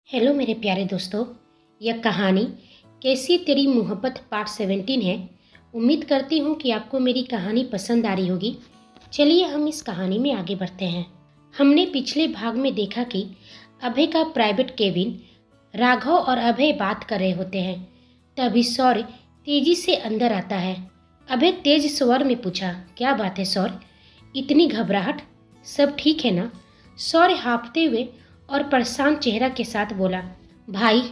Hello मेरे प्यारे दोस्तों। यह कहानी कैसी तेरी मोहब्बत पार्ट 17 है। उम्मीद करती हूँ कि आपको मेरी कहानी पसंद आ रही होगी। चलिए हम इस कहानी में आगे बढ़ते हैं। हमने पिछले भाग में देखा कि अभय का प्राइवेट केबिन राघव और अभय बात कर रहे होते हैं। तभी सौर्य तेजी से अंदर आता है। अभय तेज स्वर में पूछा, क्या बात है सौर्य, इतनी घबराहट, सब ठीक है ना? सौर्य हाँफते हुए और परेशान चेहरा के साथ बोला, भाई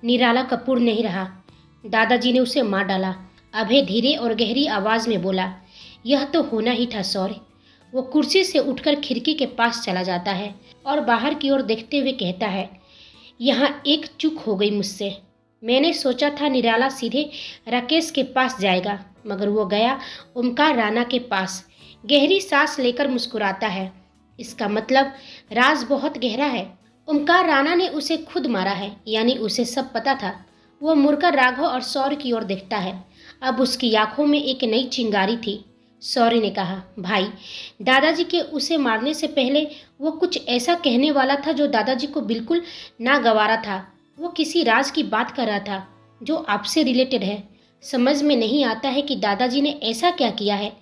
निराला कपूर नहीं रहा, दादाजी ने उसे मार डाला। अभय धीरे और गहरी आवाज में बोला, यह तो होना ही था सौर्य। वो कुर्सी से उठकर खिड़की के पास चला जाता है और बाहर की ओर देखते हुए कहता है, यहाँ एक चूक हो गई मुझसे। मैंने सोचा था निराला सीधे राकेश के पास जाएगा, मगर वो गया ओमकार राणा के पास। गहरी सांस लेकर मुस्कुराता है। इसका मतलब राज बहुत गहरा है। ओमकार राणा ने उसे खुद मारा है, यानी उसे सब पता था। वो मुड़कर राघव और सौर्य की ओर देखता है। अब उसकी आंखों में एक नई चिंगारी थी। सौर्य ने कहा, भाई दादाजी के उसे मारने से पहले वो कुछ ऐसा कहने वाला था जो दादाजी को बिल्कुल नागवारा था। वो किसी राज की बात कर रहा था जो आपसे रिलेटेड है। समझ में नहीं आता है कि दादाजी ने ऐसा क्या किया है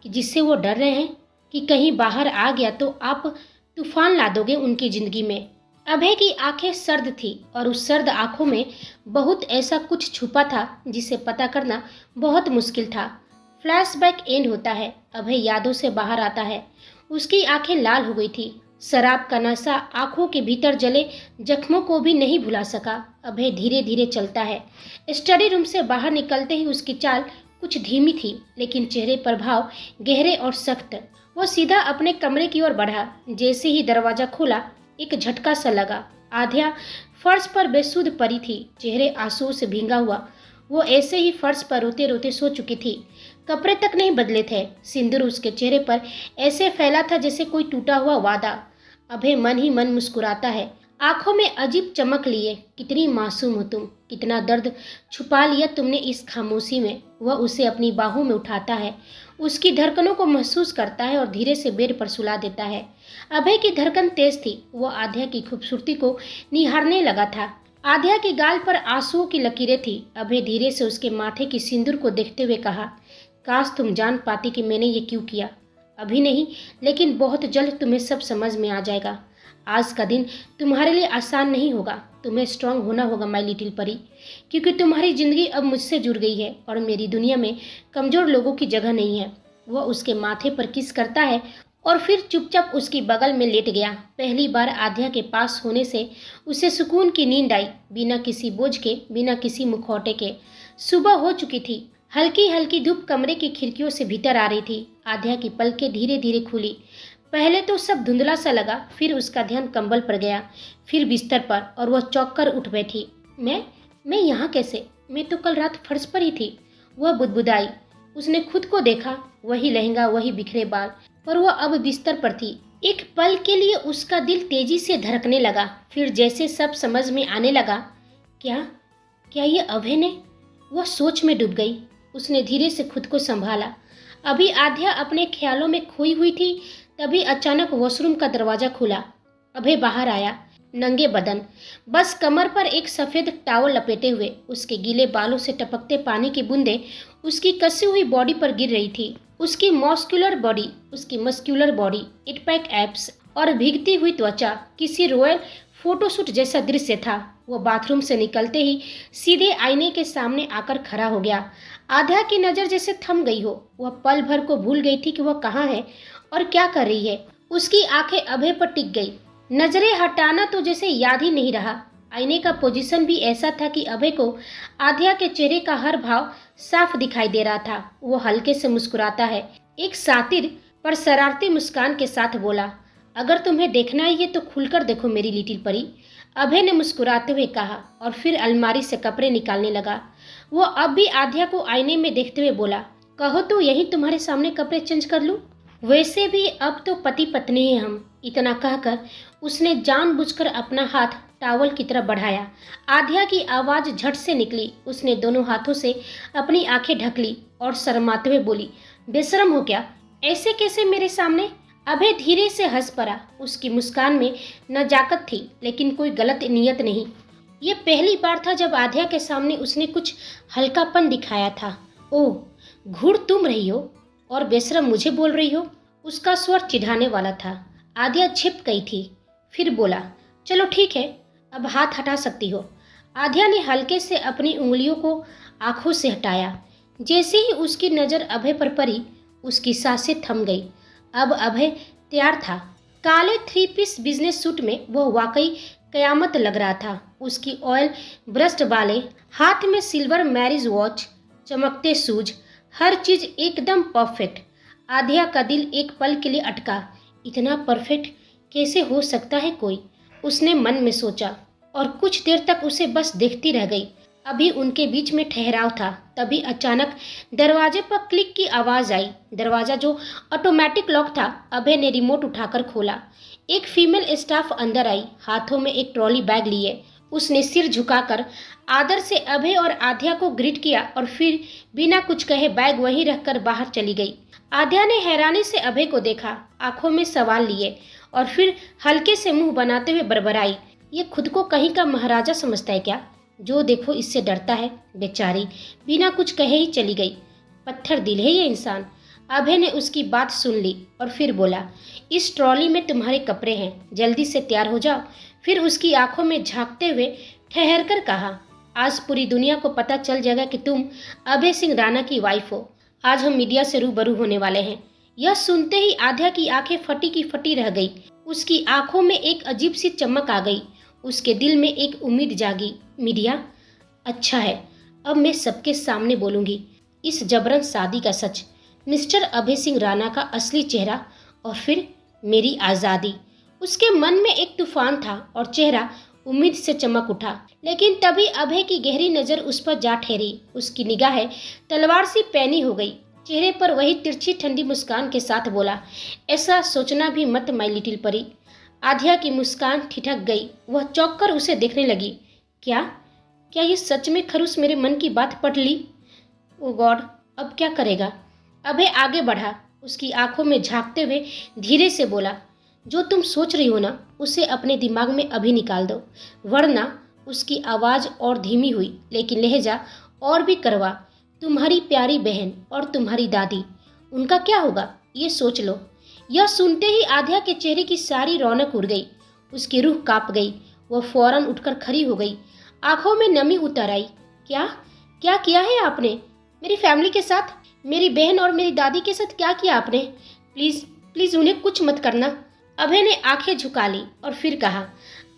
कि जिससे वो डर रहे हैं कि कहीं बाहर आ गया तो आप तूफान ला दोगे उनकी जिंदगी में। अभय की आंखें सर्द थी और उस सर्द आंखों में बहुत ऐसा कुछ छुपा था जिसे पता करना बहुत मुश्किल था। फ्लैशबैक एंड होता है। अभय यादों से बाहर आता है। उसकी आंखें लाल हो गई थी। शराब का नशा आंखों के भीतर जले जख्मों को भी नहीं भुला सका। अभय धीरे धीरे चलता है। स्टडी रूम से बाहर निकलते ही उसकी चाल कुछ धीमी थी, लेकिन चेहरे पर भाव गहरे और सख्त। वो सीधा अपने कमरे की ओर बढ़ा। जैसे ही दरवाजा खोला, एक झटका सा लगा। आध्या फर्श पर बेसुध पड़ी थी, चेहरे आंसुओं से भींगा हुआ। वो ऐसे ही फर्श पर रोते रोते सो चुकी थी। कपड़े तक नहीं बदले थे। सिंदूर उसके चेहरे पर ऐसे फैला था जैसे कोई टूटा हुआ वादा। अभय मन ही मन मुस्कुराता है। आंखों में अजीब चमक लिए, कितनी मासूम हो तुम, कितना दर्द छुपा लिया तुमने इस खामोशी में। वह उसे अपनी बाहों में उठाता है, उसकी धड़कनों को महसूस करता है और धीरे से बेड पर सुला देता है। अभय की धड़कन तेज थी। वो आध्या की खूबसूरती को निहारने लगा था। आध्या के गाल पर आंसुओं की लकीरें थी। अभय धीरे से उसके माथे की सिंदूर को देखते हुए कहा, काश तुम जान पाती कि मैंने ये क्यों किया। अभी नहीं, लेकिन बहुत जल्द तुम्हें सब समझ में आ जाएगा। आज का दिन तुम्हारे लिए आसान नहीं होगा। तुम्हें स्ट्रांग होना होगा माय लिटिल परी, क्योंकि तुम्हारी जिंदगी अब मुझसे जुड़ गई है और मेरी दुनिया में कमजोर लोगों की जगह नहीं है। वह उसके माथे पर किस करता है और फिर चुपचाप उसकी बगल में लेट गया। पहली बार आध्या के पास होने से उसे सुकून की नींद आई, बिना किसी बोझ के, बिना किसी मुखौटे के। सुबह हो चुकी थी। हल्की हल्की धूप कमरे की खिड़कियों से भीतर आ रही थी। आध्या की पलकें धीरे धीरे खुली। पहले तो सब धुंधला सा लगा, फिर उसका ध्यान कंबल पर गया, फिर बिस्तर पर, और वह चौंक कर उठ बैठी। मैं यहाँ कैसे? मैं तो कल रात फर्श पर ही थी। वह बुदबुदाई। उसने खुद को देखा, वही लहंगा, वही बिखरे बाल, पर वह अब बिस्तर पर थी। एक पल के लिए उसका दिल तेजी से धड़कने लगा, फिर जैसे सब समझ में आने लगा। क्या क्या ये अभय ने? वह सोच में डूब गई। उसने धीरे से खुद को संभाला। अभी आध्या अपने ख्यालों में खोई हुई थी। तभी अचानक वॉशरूम का दरवाजा खुला। अभय बाहर आया, नंगे बदन, बस कमर पर एक सफेद टॉवल लपेटे हुए। उसके गीले बालों से टपकते पानी की बूंदें उसकी कसी हुई बॉडी पर गिर रही थी। उसकी muscular body, it pack abs और भीगती हुई त्वचा किसी रॉयल फोटोशूट जैसा दृश्य था। वह बाथरूम से निकलते ही सीधे आईने के सामने आकर खड़ा हो गया। आध्या की नजर जैसे थम गई हो। वह पल भर को भूल गई थी कि वह कहाँ है और क्या कर रही है। उसकी आंखें अभय पर टिक गई। नजरें हटाना तो जैसे याद ही नहीं रहा। आईने का पोजीशन भी ऐसा था कि अभय को आध्या के चेहरे का हर भाव साफ दिखाई दे रहा था। वो हल्के से मुस्कुराता है, एक सातिर पर शरारती मुस्कान के साथ बोला, अगर तुम्हें देखना ही है तो खुलकर देखो मेरी लिटिल परी। अभय ने मुस्कुराते हुए कहा और फिर अलमारी से कपड़े निकालने लगा। वो अब भी आध्या को आईने में देखते हुए बोला, कहो तो यही तुम्हारे सामने कपड़े चेंज कर लूं? वैसे भी अब तो पति पत्नी हैं हम। इतना कहकर उसने जानबूझकर अपना हाथ टॉवल की तरफ बढ़ाया। आध्या की आवाज झट से निकली। उसने दोनों हाथों से अपनी आंखें ढक ली और शर्माते हुए बोली, बेशरम हो क्या? ऐसे कैसे मेरे सामने? अभय धीरे से हंस पड़ा। उसकी मुस्कान में नजाकत थी, लेकिन कोई गलत नियत नहीं। ये पहली बार था जब आध्या के सामने उसने कुछ हल्कापन दिखाया था। ओह, घूर तुम रही हो और बेशरम मुझे बोल रही हो? उसका स्वर चिढ़ाने वाला था। आध्या छिप गई थी, फिर बोला, चलो ठीक है, अब हाथ हटा सकती हो। आध्या ने हल्के से अपनी उंगलियों को आंखों से हटाया। जैसे ही उसकी नज़र अभय पर पड़ी, उसकी सांसें थम गई। अब अभय तैयार था। काले 3 पीस बिजनेस सूट में वह वाकई कयामत लग रहा था। उसकी ऑयल ब्रश्ड बालें, हाथ में सिल्वर मैरिज वॉच, चमकते शूज, हर चीज एकदम परफेक्ट। आध्या का दिल एक पल के लिए अटका। इतना परफेक्ट कैसे हो सकता है कोई? उसने मन में सोचा और कुछ देर तक उसे बस देखती रह गई। अभी उनके बीच में ठहराव था। तभी अचानक दरवाजे पर क्लिक की आवाज आई। दरवाजा जो ऑटोमेटिक लॉक था, अभय ने रिमोट उठाकर खोला। एक फीमेल स्टाफ अंदर आई, हाथों में एक ट्रॉली बैग लिए। उसने सिर झुकाकर आदर से अभय और आध्या को ग्रीट किया और फिर बिना कुछ कहे बैग वहीं रखकर बाहर चली गई। आध्या ने हैरानी से अभय को देखा, आंखों में सवाल लिए और फिर हल्के से मुंह बनाते हुए बड़बड़ाई, ये खुद को कहीं का महाराजा समझता है क्या? जो देखो इससे डरता है। बेचारी बिना कुछ कहे ही चली गई। पत्थर दिल है ये इंसान। अभय ने उसकी बात सुन ली और फिर बोला, इस ट्रॉली में तुम्हारे कपड़े हैं, जल्दी से तैयार हो जाओ। फिर उसकी आंखों में झांकते हुए ठहर कर कहा, आज पूरी दुनिया को पता चल जाएगा कि तुम अभय सिंह राणा की वाइफ हो। आज हम मीडिया से रूबरू होने वाले हैं। यह सुनते ही आध्या की आंखें फटी की फटी रह गई। उसकी आंखों में एक अजीब सी चमक आ गई। उसके दिल में एक उम्मीद जागी। मीडिया? अच्छा है, अब मैं सबके सामने बोलूंगी इस जबरन शादी का सच, मिस्टर अभय सिंह राणा का असली चेहरा और फिर मेरी आज़ादी। उसके मन में एक तूफान था और चेहरा उम्मीद से चमक उठा। लेकिन तभी अभय की गहरी नज़र उस पर जा ठहरी। उसकी निगाहें तलवार सी पैनी हो गई। चेहरे पर वही तिरछी ठंडी मुस्कान के साथ बोला, ऐसा सोचना भी मत माय लिटिल परी। आध्या की मुस्कान ठिठक गई। वह चौंक कर उसे देखने लगी। क्या क्या ये सच में खरूस मेरे मन की बात पढ़ ली? ओ गॉड, अब क्या करेगा? अभय आगे बढ़ा, उसकी आंखों में झांकते हुए धीरे से बोला, जो तुम सोच रही हो ना, उसे अपने दिमाग में अभी निकाल दो, वरना। उसकी आवाज़ और धीमी हुई, लेकिन लहजा और भी कड़वा। तुम्हारी प्यारी बहन और तुम्हारी दादी, उनका क्या होगा, ये सोच लो। यह सुनते ही आध्या के चेहरे की सारी रौनक उड़ गई। उसकी रूह कांप गई। वह फौरन उठकर खड़ी हो गई, आंखों में नमी उतर आई। क्या क्या किया है आपने मेरी फैमिली के साथ? मेरी बहन और मेरी दादी के साथ क्या किया आपने? प्लीज़ प्लीज़ उन्हें कुछ मत करना। अभय ने आंखें झुका ली और फिर कहा,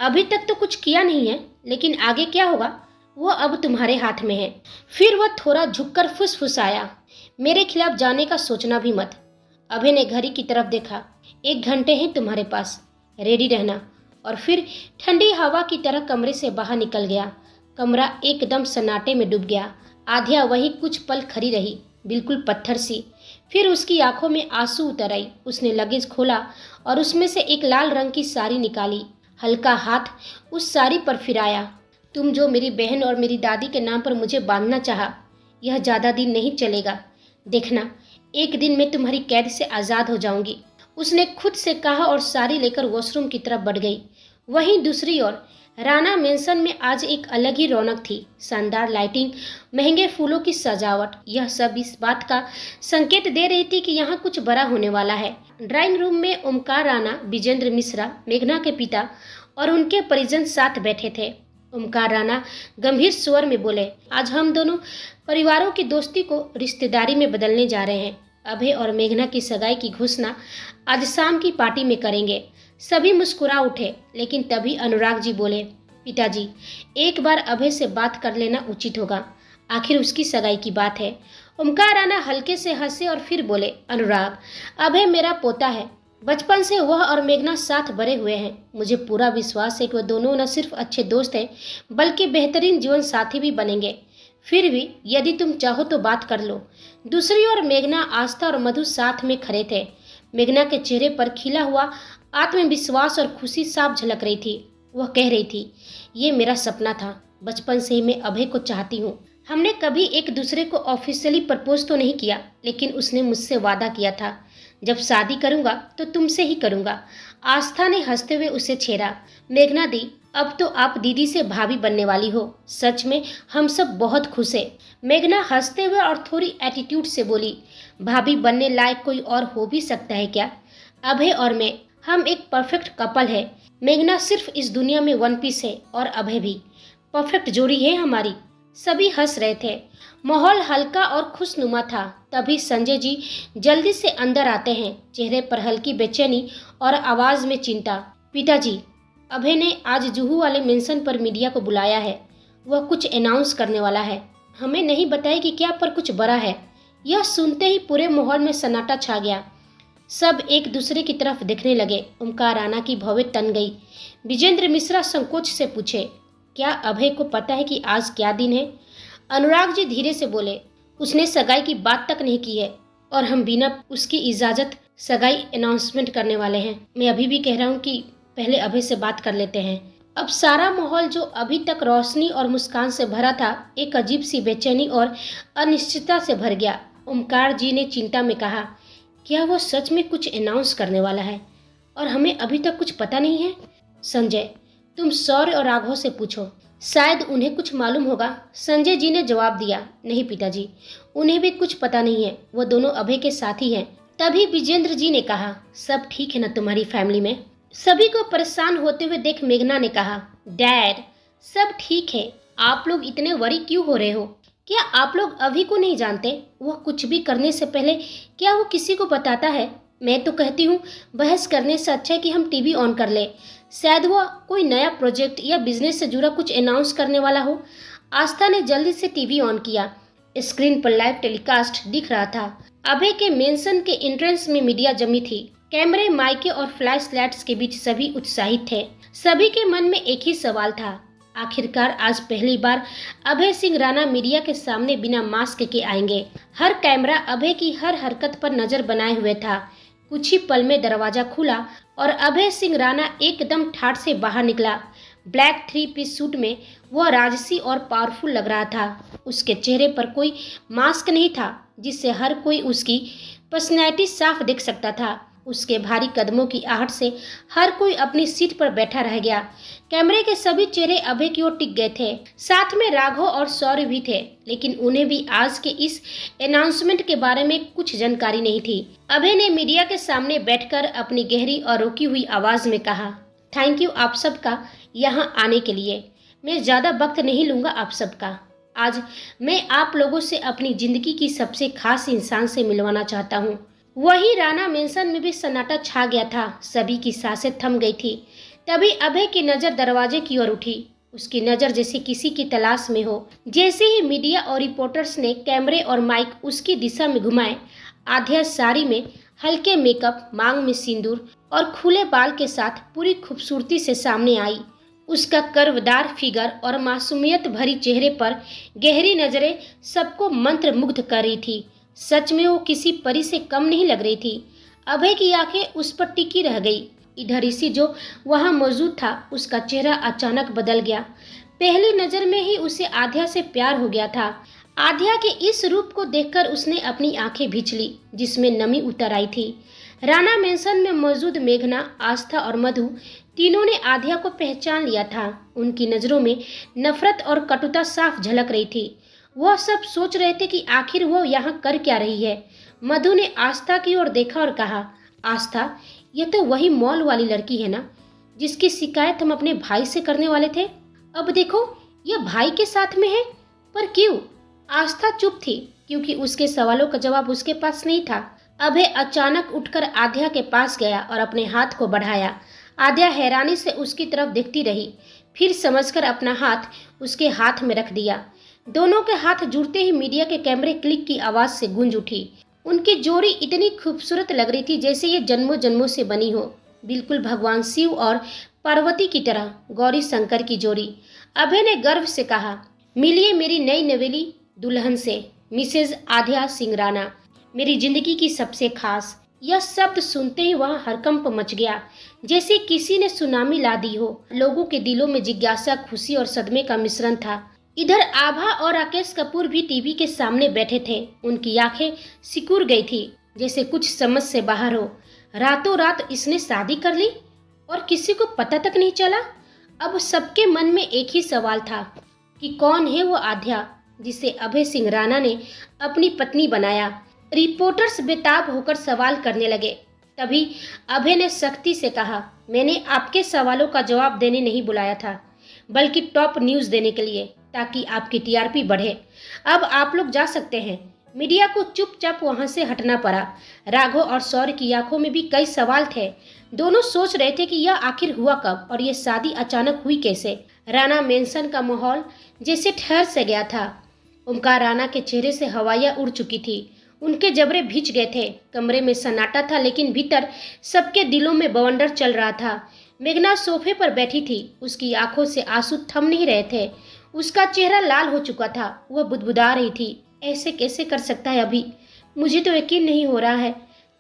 अभी तक तो कुछ किया नहीं है, लेकिन आगे क्या होगा वो अब तुम्हारे हाथ में है। फिर वह थोड़ा झुककर फुसफुसाया, मेरे खिलाफ जाने का सोचना भी मत। अभय ने घड़ी की तरफ देखा। 1 घंटे हैं तुम्हारे पास, रेडी रहना। और फिर ठंडी हवा की तरह कमरे से बाहर निकल गया। कमरा एकदम सन्नाटे में डूब गया। आध्या वहीं कुछ पल खड़ी रही, बिल्कुल पत्थर सी। फिर उसकी आंखों में आंसू उतर आई। उसने लगेज खोला और उसमें से एक लाल रंग की साड़ी निकाली। हल्का हाथ उस साड़ी पर फिराया। तुम जो मेरी बहन और मेरी दादी के नाम पर मुझे बांधना चाहा, यह ज़्यादा दिन नहीं चलेगा। देखना, एक दिन मैं तुम्हारी कैद से आज़ाद हो जाऊंगी। उसने खुद से कहा और साड़ी लेकर वॉशरूम की तरफ बढ़ गई। वहीं दूसरी ओर राणा मेंशन में आज एक अलग ही रौनक थी। शानदार लाइटिंग, महंगे फूलों की सजावट, यह सब इस बात का संकेत दे रही थी कि यहाँ कुछ बड़ा होने वाला है। ड्राइंग रूम में ओमकार राणा, विजेंद्र मिश्रा, मेघना के पिता और उनके परिजन साथ बैठे थे। ओमकार राणा गंभीर स्वर में बोले, आज हम दोनों परिवारों की दोस्ती को रिश्तेदारी में बदलने जा रहे हैं। अभय और मेघना की सगाई की घोषणा आज शाम की पार्टी में करेंगे। सभी मुस्कुरा उठे, लेकिन तभी अनुराग जी बोले, पिताजी, एक बार अभय से बात कर लेना उचित होगा, आखिर उसकी सगाई की बात है। ओमकार राणा हल्के से हंसे और फिर बोले, अनुराग, अभय मेरा पोता है। बचपन से वह और मेघना साथ बड़े हुए हैं। मुझे पूरा विश्वास है कि वह दोनों न सिर्फ अच्छे दोस्त हैं, बल्कि बेहतरीन जीवन साथी भी बनेंगे। फिर भी यदि तुम चाहो तो बात कर लो। दूसरी ओर मेघना, आस्था और मधु साथ में खड़े थे। मेघना के चेहरे पर खिला हुआ आत्मविश्वास और खुशी साफ झलक रही थी। वह कह रही थी, ये मेरा सपना था, बचपन से ही मैं अभय को चाहती हूँ। हमने कभी एक दूसरे को ऑफिशियली प्रपोज तो नहीं किया, लेकिन उसने मुझसे वादा किया था, जब शादी करूंगा तो तुमसे ही करूंगा। आस्था ने हंसते हुए उसे छेड़ा। मेघना दी, अब तो आप दीदी से भाभी बनने वाली हो। सच में हम सब बहुत खुश हैं। मेघना हंसते हुए और थोड़ी एटीट्यूड से बोली, भाभी बनने लायक कोई और हो भी सकता है क्या? अभय और मैं, हम एक परफेक्ट कपल है। मेघना सिर्फ इस दुनिया में वन पीस है और अभय भी परफेक्ट जोड़ी है हमारी। सभी हंस रहे थे। माहौल हल्का और खुशनुमा था। तभी संजय जी जल्दी से अंदर आते हैं, चेहरे पर हल्की बेचैनी और आवाज में चिंता। पिताजी, अभय ने आज जुहू वाले मेंशन पर मीडिया को बुलाया है। वह कुछ अनाउंस करने वाला है। हमें नहीं बताया कि क्या, पर कुछ बड़ा है। यह सुनते ही पूरे माहौल में सन्नाटा छा गया। सब एक दूसरे की तरफ देखने लगे। ओमकार राणा की भवें तन गई। विजेंद्र मिश्रा संकोच से पूछे, क्या अभय को पता है कि आज क्या दिन है? अनुराग जी धीरे से बोले, उसने सगाई की बात तक नहीं की है और हम बिना उसकी इजाजत सगाई अनाउंसमेंट करने वाले हैं। मैं अभी भी कह रहा हूँ कि पहले अभय से बात कर लेते हैं। अब सारा माहौल जो अभी तक रोशनी और मुस्कान से भरा था, एक अजीब सी बेचैनी और अनिश्चितता से भर गया। ओमकार जी ने चिंता में कहा, क्या वो सच में कुछ अनाउंस करने वाला है और हमें अभी तक कुछ पता नहीं है? संजय, तुम सौर्य और राघव से पूछो, शायद उन्हें कुछ मालूम होगा। संजय जी ने जवाब दिया, नहीं पिताजी, उन्हें भी कुछ पता नहीं है। वो दोनों अभय के साथी हैं। तभी विजेंद्र जी ने कहा, सब ठीक है ना तुम्हारी फैमिली में? सभी को परेशान होते हुए देख मेघना ने कहा, डैड, सब ठीक है। आप लोग इतने वरी क्यों हो रहे हो? क्या आप लोग अभी को नहीं जानते? वह कुछ भी करने से पहले क्या वो किसी को बताता है? मैं तो कहती हूँ बहस करने से अच्छा है कि हम टीवी ऑन कर ले। शायद वह कोई नया प्रोजेक्ट या बिजनेस से जुड़ा कुछ अनाउंस करने वाला हो। आस्था ने जल्दी से टीवी ऑन किया। स्क्रीन पर लाइव टेलीकास्ट दिख रहा था। अभय के मेंशन के एंट्रेंस में मीडिया जमी थी। कैमरे, माइके और फ्लैश लाइट्स के बीच सभी उत्साहित थे। सभी के मन में एक ही सवाल था, आखिरकार आज पहली बार अभय सिंह राणा मीडिया के सामने बिना मास्क के आएंगे। हर कैमरा अभय की हर हरकत पर नजर बनाए हुए था। कुछ ही पल में दरवाजा खुला और अभय सिंह राणा एकदम ठाठ से बाहर निकला। ब्लैक 3 पीस सूट में वह राजसी और पावरफुल लग रहा था। उसके चेहरे पर कोई मास्क नहीं था, जिससे हर कोई उसकी पर्सनैलिटी साफ देख सकता था। उसके भारी कदमों की आहट से हर कोई अपनी सीट पर बैठा रह गया। कैमरे के सभी चेहरे अभय की ओर टिक गए थे। साथ में राघव और सौर्य भी थे, लेकिन उन्हें भी आज के इस अनाउंसमेंट के बारे में कुछ जानकारी नहीं थी। अभय ने मीडिया के सामने बैठकर अपनी गहरी और रोकी हुई आवाज में कहा, थैंक यू आप सबका यहाँ आने के लिए। मैं ज्यादा वक्त नहीं लूंगा आप सबका। आज मैं आप लोगों से अपनी जिंदगी की सबसे खास इंसान से मिलवाना चाहता हूँ। वही राणा मेंशन में भी सन्नाटा छा गया था। सभी की सांसें थम गई थी। तभी अभय की नजर दरवाजे की ओर उठी। उसकी नजर जैसे किसी की तलाश में हो। जैसे ही मीडिया और रिपोर्टर्स ने कैमरे और माइक उसकी दिशा में घुमाए, आध्या साड़ी में, हल्के मेकअप, मांग में सिंदूर और खुले बाल के साथ पूरी खूबसूरती से सामने आई। उसका कर्वदार फिगर और मासूमियत भरी चेहरे पर गहरी नजरें सबको मंत्रमुग्ध कर रही थी। सच में वो किसी परी से कम नहीं लग रही थी। अभय की आंखें उस पर टिकी रह गई। इधर ऋषि जो वहां मौजूद था, उसका चेहरा अचानक बदल गया। पहली नजर में ही उसे आध्या से प्यार हो गया था। आध्या के इस रूप को देखकर उसने अपनी आंखें भींच ली, जिसमें नमी उतर आई थी। राणा मेंशन में मौजूद मेघना, आस्था और मधु तीनों ने आध्या को पहचान लिया था। उनकी नजरों में नफरत और कटुता साफ झलक रही थी। वह सब सोच रहे थे कि आखिर वो यहाँ कर क्या रही है। मधु ने आस्था की ओर देखा और कहा, आस्था, यह तो वही मॉल वाली लड़की है ना, जिसकी शिकायत हम अपने भाई से करने वाले थे। अब देखो, यह भाई के साथ में है। पर क्यों? आस्था चुप थी, क्योंकि उसके सवालों का जवाब उसके पास नहीं था। अभय अचानक उठकर आध्या के पास गया और अपने हाथ को बढ़ाया। आध्या हैरानी से उसकी तरफ देखती रही, फिर समझकर अपना हाथ उसके हाथ में रख दिया। दोनों के हाथ जुड़ते ही मीडिया के कैमरे क्लिक की आवाज से गूंज उठी। उनकी जोड़ी इतनी खूबसूरत लग रही थी जैसे ये जन्मों जन्मों से बनी हो, बिल्कुल भगवान शिव और पार्वती की तरह, गौरी शंकर की जोड़ी। अभय ने गर्व से कहा, मिलिए मेरी नई नवेली दुल्हन से, मिसेज आध्या सिंह राणा, मेरी जिंदगी की सबसे खास। यह शब्द सुनते ही वहां हरकंप मच गया, जैसे किसी ने सुनामी ला दी हो। लोगों के दिलों में जिज्ञासा, खुशी और सदमे का मिश्रण था। इधर आभा और राकेश कपूर भी टीवी के सामने बैठे थे। उनकी आंखें सिकुड़ गई थी, जैसे कुछ समझ से बाहर हो। रातों रात इसने शादी कर ली और किसी को पता तक नहीं चला। अब सबके मन में एक ही सवाल था कि कौन है वो आध्या जिसे अभय सिंह राणा ने अपनी पत्नी बनाया। रिपोर्टर्स बेताब होकर सवाल करने लगे। तभी अभय ने सख्ती से कहा, मैंने आपके सवालों का जवाब देने नहीं बुलाया था, बल्कि टॉप न्यूज़ देने के लिए, ताकि आपकी टीआरपी बढ़े। अब आप लोग जा सकते हैं। मीडिया को चुपचाप वहां से हटना पड़ा। राघव और सौर्य की आंखों में भी कई सवाल थे। दोनों सोच रहे थे कि यह आखिर हुआ कब और यह शादी अचानक हुई कैसे। राणा मेंशन का माहौल जैसे ठहर से गया था। ओमकार राणा के चेहरे से हवाइयां उड़ चुकी थी। उनके जबड़े भींच गए थे। कमरे में सन्नाटा था, लेकिन भीतर सबके दिलों में बवंडर चल रहा था। मेघना सोफे पर बैठी थी। उसकी आंखों से आंसू थम नहीं रहे थे। उसका चेहरा लाल हो चुका था। वह बुदबुदा रही थी, ऐसे कैसे कर सकता है अभी, मुझे तो यकीन नहीं हो रहा है।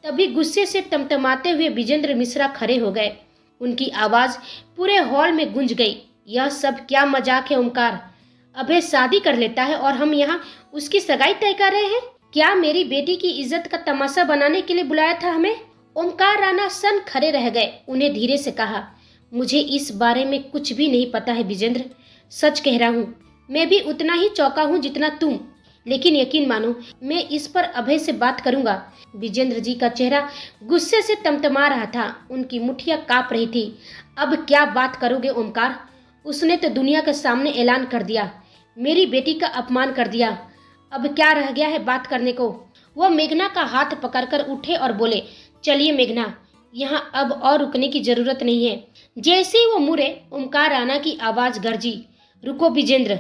तभी गुस्से से तमतमाते हुए विजेंद्र मिश्रा खड़े हो गए। उनकी आवाज पूरे हॉल में गूंज गई। यह सब क्या मजाक है ओमकार? अभय शादी कर लेता है और हम यहाँ उसकी सगाई तय कर रहे हैं? क्या मेरी बेटी की इज्जत का तमाशा बनाने के लिए बुलाया था हमें? ओमकार राणा सन खड़े रह गए। उन्हें धीरे से कहा, मुझे इस बारे में कुछ भी नहीं पता है विजेंद्र, सच कह रहा हूँ। मैं भी उतना ही चौंका हूँ जितना तुम, लेकिन यकीन मानो मैं इस पर अभय से बात करूंगा। विजेंद्र जी का चेहरा गुस्से से तमतमा रहा था। उनकी मुट्ठियां कांप रही थी। अब क्या बात करोगे ओमकार? उसने तो दुनिया के सामने ऐलान कर दिया, मेरी बेटी का अपमान कर दिया। अब क्या रह गया है बात करने को? वो मेघना का हाथ पकड़कर उठे और बोले, चलिए मेघना, यहाँ अब और रुकने की जरूरत नहीं है। जैसे ही वो मुड़े, ओमकार राणा की आवाज गरजी, रुको विजेंद्र,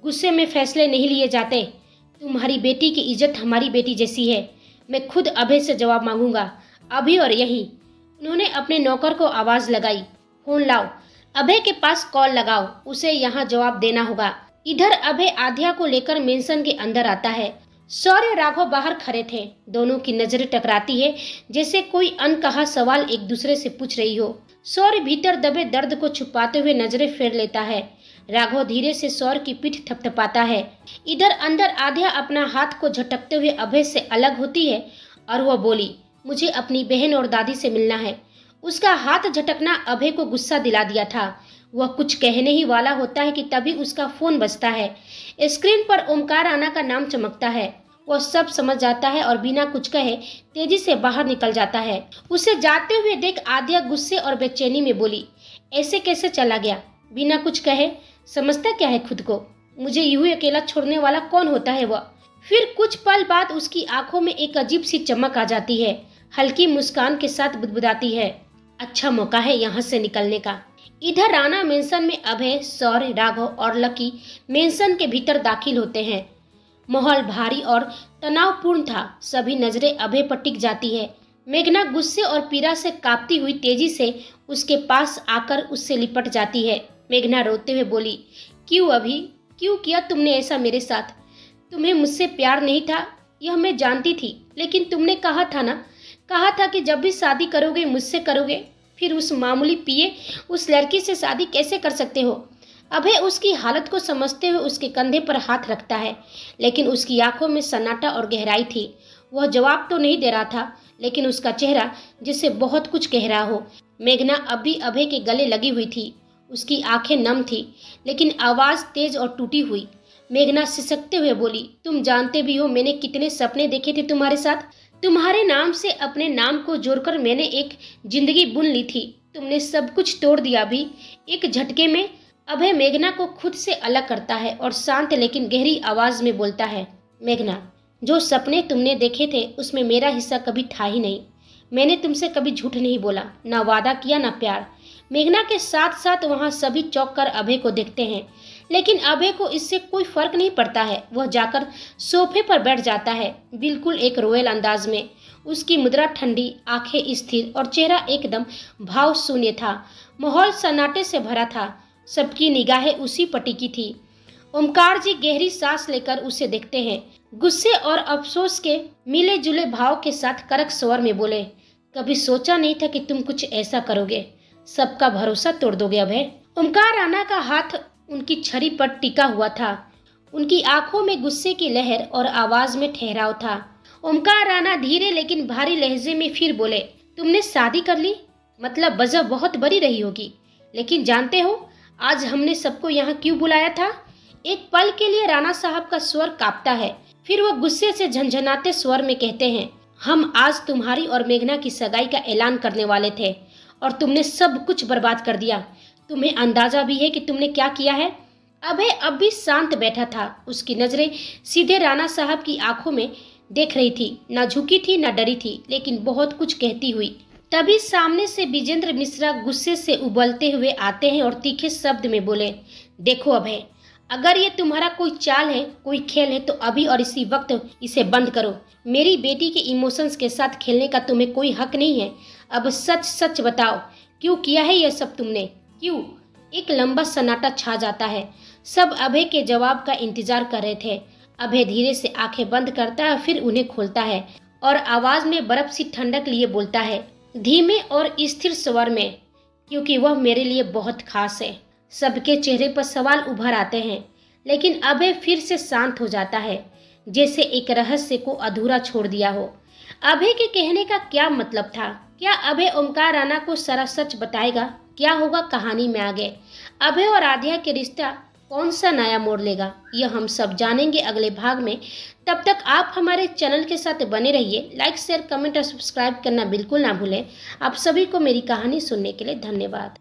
गुस्से में फैसले नहीं लिए जाते। तुम्हारी बेटी की इज्जत हमारी बेटी जैसी है। मैं खुद अभय से जवाब मांगूंगा, अभी और यहीं। उन्होंने अपने नौकर को आवाज लगाई, फोन लाओ, अभय के पास कॉल लगाओ, उसे यहाँ जवाब देना होगा। इधर अभय आध्या को लेकर मेंशन के अंदर आता है। सौर्य राघव बाहर खड़े थे। दोनों की नजरें टकराती है, जैसे कोई अनकहा सवाल एक दूसरे से पूछ रही हो। सौर्य भीतर दबे दर्द को छुपाते हुए नजरें फेर लेता है। राघव धीरे से सौर्य की पीठ थपथपाता है। इधर अंदर आध्या अपना हाथ को झटकते हुए अभय से अलग होती है और वह बोली, मुझे अपनी बहन और दादी से मिलना है। उसका हाथ झटकना अभय को गुस्सा दिला दिया था। वह कुछ कहने ही वाला होता है कि तभी उसका फोन बजता है। स्क्रीन पर ओमकार राणा का नाम चमकता है। वह सब समझ जाता है और बिना कुछ कहे तेजी से बाहर निकल जाता है। उसे जाते हुए देख आध्या गुस्से और बेचैनी में बोली, ऐसे कैसे चला गया बिना कुछ कहे? समझता क्या है खुद को? मुझे यूं ही अकेला छोड़ने वाला कौन होता है वह? फिर कुछ पल बाद उसकी आंखों में एक अजीब सी चमक आ जाती है। हल्की मुस्कान के साथ बुदबुदाती है, अच्छा मौका है यहाँ से निकलने का। इधर राणा मेंशन में अभय, सौर्य, राघव और लकी मेंशन के भीतर दाखिल होते हैं। माहौल भारी और तनावपूर्ण था। सभी नजरें अभय पर टिक जाती है। मेघना गुस्से और पीड़ा से कांपती हुई तेजी से उसके पास आकर उससे लिपट जाती है। मेघना रोते हुए बोली, क्यों अभी, क्यों किया तुमने ऐसा मेरे साथ? तुम्हें मुझसे प्यार नहीं था, यह मैं जानती थी, लेकिन तुमने कहा था ना, कहा था कि जब भी शादी करोगे मुझसे करोगे। फिर उस मामूली पिए उस लड़की से शादी कैसे कर सकते हो? अभय उसकी हालत को समझते हुए उसके कंधे पर हाथ रखता है, लेकिन उसकी आंखों में सन्नाटा और गहराई थी। वह जवाब तो नहीं दे रहा था, लेकिन उसका चेहरा जिससे बहुत कुछ कह रहा हो। मेघना अब भी अभय के गले लगी हुई थी। उसकी आंखें नम थी, लेकिन आवाज तेज और टूटी हुई। मेघना सिसकते हुए बोली, तुम जानते भी हो मैंने कितने सपने देखे थे तुम्हारे साथ। तुम्हारे नाम से अपने नाम को जोड़कर मैंने एक जिंदगी बुन ली थी। तुमने सब कुछ तोड़ दिया भी एक झटके में। अभय मेघना को खुद से अलग करता है और शांत लेकिन गहरी आवाज में बोलता है, मेघना, जो सपने तुमने देखे थे उसमें मेरा हिस्सा कभी था ही नहीं। मैंने तुमसे कभी झूठ नहीं बोला, ना वादा किया ना प्यार। मेघना के साथ साथ वहाँ सभी चौंक कर अभय को देखते हैं, लेकिन अभय को इससे कोई फर्क नहीं पड़ता है। वह जाकर सोफे पर बैठ जाता है, बिल्कुल एक रोयल अंदाज में। उसकी मुद्रा ठंडी, आंखें स्थिर और चेहरा एकदम भाव शून्य था। माहौल सन्नाटे से भरा था। सबकी निगाहें उसी पर टिकी थी। ओमकार जी गहरी सांस लेकर उसे देखते हैं। गुस्से और अफसोस के मिले जुले भाव के साथ कड़क स्वर में बोले, कभी सोचा नहीं था कि तुम कुछ ऐसा करोगे। सबका भरोसा तोड़ दोगे अभय। ओमकार राणा का हाथ उनकी छड़ी पर टिका हुआ था। उनकी आंखों में गुस्से की लहर और आवाज में ठहराव था। ओमकार राणा धीरे लेकिन भारी लहजे में फिर बोले, तुमने शादी कर ली? मतलब वजह बहुत बड़ी रही होगी, लेकिन जानते हो आज हमने सबको यहाँ क्यों बुलाया था? एक पल के लिए राणा साहब का स्वर कांपता है, फिर वह गुस्से से झंझनाते स्वर में कहते हैं, हम आज तुम्हारी और मेघना की सगाई का ऐलान करने वाले थे और तुमने सब कुछ बर्बाद कर दिया। तुम्हें अंदाजा भी है कि तुमने क्या किया है? अभय अब भी शांत बैठा था। उसकी नजरें सीधे राणा साहब की आंखों में देख रही थी, ना झुकी थी ना डरी थी, लेकिन बहुत कुछ कहती हुई। तभी सामने से विजेंद्र मिश्रा गुस्से से उबलते हुए आते हैं और तीखे शब्द में बोले, देखो अभय, अगर ये तुम्हारा कोई चाल है, कोई खेल है, तो अभी और इसी वक्त इसे बंद करो। मेरी बेटी के इमोशंस के साथ खेलने का तुम्हें कोई हक नहीं है। अब सच सच बताओ, क्यों किया है यह सब तुमने? क्यों? एक लंबा सन्नाटा छा जाता है। सब अभय के जवाब का इंतजार कर रहे थे। अभय धीरे से आंखें बंद करता है, फिर उन्हें खोलता है और आवाज में बर्फ सी ठंडक लिए बोलता है, धीमे और स्थिर स्वर में, क्योंकि वह मेरे लिए बहुत खास है। सबके चेहरे पर सवाल उभर आते हैं, लेकिन अभय फिर से शांत हो जाता है, जैसे एक रहस्य को अधूरा छोड़ दिया हो। अभय के कहने का क्या मतलब था? क्या अभय ओमकार राणा को सारा सच बताएगा? क्या होगा कहानी में आगे? अभय और आध्या के रिश्ता कौन सा नया मोड़ लेगा, यह हम सब जानेंगे अगले भाग में। तब तक आप हमारे चैनल के साथ बने रहिए। लाइक, शेयर, कमेंट और सब्सक्राइब करना बिल्कुल ना भूलें। आप सभी को मेरी कहानी सुनने के लिए धन्यवाद।